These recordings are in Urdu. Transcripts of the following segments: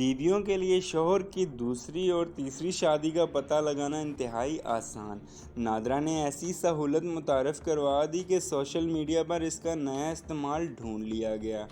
بیویوں کے لیے شوہر کی دوسری اور تیسری شادی کا پتہ لگانا انتہائی آسان۔ نادرا نے ایسی سہولت متعارف کروا دی کہ سوشل میڈیا پر اس کا نیا استعمال ڈھونڈ لیا گیا۔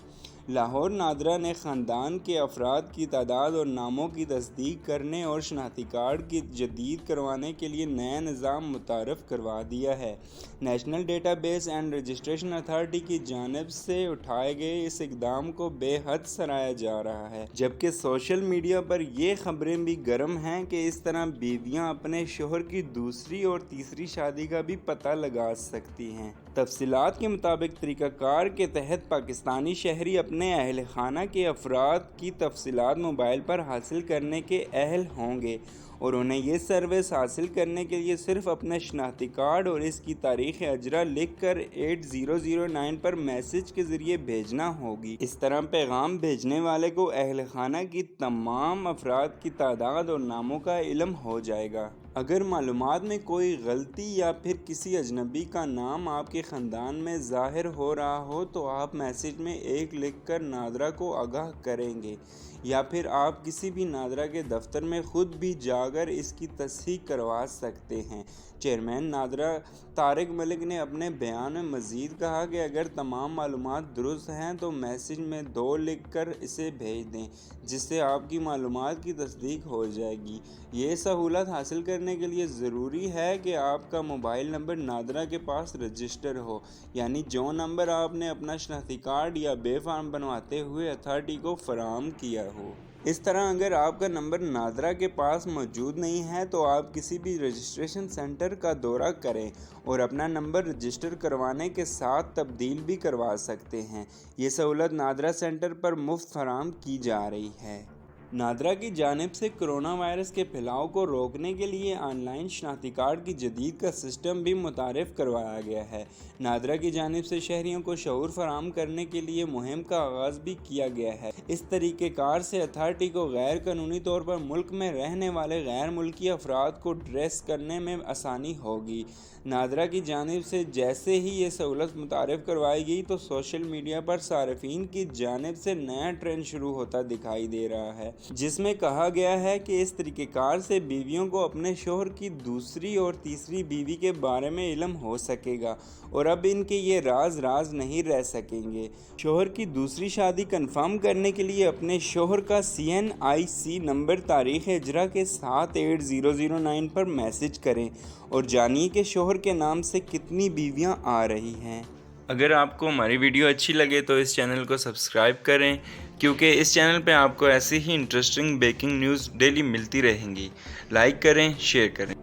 لاہور نادرا نے خاندان کے افراد کی تعداد اور ناموں کی تصدیق کرنے اور شناختی کارڈ کی جدید کروانے کے لیے نیا نظام متعارف کروا دیا ہے۔ National data base and registration authority کی جانب سے اٹھائے گئے اس اقدام کو بے حد سراہا جا رہا ہے، جبکہ سوشل میڈیا پر یہ خبریں بھی گرم ہیں کہ اس طرح بیویاں اپنے شوہر کی دوسری اور تیسری شادی کا بھی پتہ لگا سکتی ہیں۔ تفصیلات کے مطابق طریقہ کار کے تحت پاکستانی شہری اپنے اہل خانہ کے افراد کی تفصیلات موبائل پر حاصل کرنے کے اہل ہوں گے اور انہیں یہ سروس حاصل کرنے کے لیے صرف اپنا شناختی کارڈ اور اس کی تاریخ اجرا لکھ کر 8009 پر میسج کے ذریعے بھیجنا ہوگی۔ اس طرح پیغام بھیجنے والے کو اہل خانہ کی تمام افراد کی تعداد اور ناموں کا علم ہو جائے گا۔ اگر معلومات میں کوئی غلطی یا پھر کسی اجنبی کا نام آپ کے خاندان میں ظاہر ہو رہا ہو تو آپ میسج میں 1 لکھ کر نادرا کو آگاہ کریں گے، یا پھر آپ کسی بھی نادرا کے دفتر میں خود بھی جا کر اس کی تصحیح کروا سکتے ہیں۔ چیئرمین نادرا طارق ملک نے اپنے بیان میں مزید کہا کہ اگر تمام معلومات درست ہیں تو میسج میں 2 لکھ کر اسے بھیج دیں، جس سے آپ کی معلومات کی تصدیق ہو جائے گی۔ یہ سہولت حاصل کرنے کے لیے ضروری ہے کہ آپ کا موبائل نمبر نادرا کے پاس رجسٹر ہو، یعنی جو نمبر آپ نے اپنا شناختی کارڈ یا بے فارم بنواتے ہوئے اتھارٹی کو فراہم کیا ہو۔ اس طرح اگر آپ کا نمبر نادرا کے پاس موجود نہیں ہے تو آپ کسی بھی رجسٹریشن سینٹر کا دورہ کریں اور اپنا نمبر رجسٹر کروانے کے ساتھ تبدیل بھی کروا سکتے ہیں۔ یہ سہولت نادرا سینٹر پر مفت فراہم کی جا رہی ہے۔ نادرا کی جانب سے کرونا وائرس کے پھیلاؤ کو روکنے کے لیے آن لائن شناختی کارڈ کی جدید کا سسٹم بھی متعارف کروایا گیا ہے۔ نادرا کی جانب سے شہریوں کو شعور فراہم کرنے کے لیے مہم کا آغاز بھی کیا گیا ہے۔ اس طریقہ کار سے اتھارٹی کو غیر قانونی طور پر ملک میں رہنے والے غیر ملکی افراد کو ٹریس کرنے میں آسانی ہوگی۔ نادرا کی جانب سے جیسے ہی یہ سہولت متعارف کروائی گئی تو سوشل میڈیا پر صارفین کی جانب سے نیا ٹرینڈ شروع ہوتا دکھائی دے رہا ہے، جس میں کہا گیا ہے کہ اس طریقہ کار سے بیویوں کو اپنے شوہر کی دوسری اور تیسری بیوی کے بارے میں علم ہو سکے گا اور اب ان کے یہ راز نہیں رہ سکیں گے۔ شوہر کی دوسری شادی کنفرم کرنے کے لیے اپنے شوہر کا CNIC نمبر تاریخ اجرا کے ساتھ 8009 پر میسج کریں اور جانیے کہ شوہر کے نام سے کتنی بیویاں آ رہی ہیں۔ اگر آپ کو ہماری ویڈیو اچھی لگے تو اس چینل کو سبسکرائب کریں، کیونکہ اس چینل پہ آپ کو ایسی ہی انٹرسٹنگ بریکنگ نیوز ڈیلی ملتی رہیں گی۔ لائک کریں، شیئر کریں۔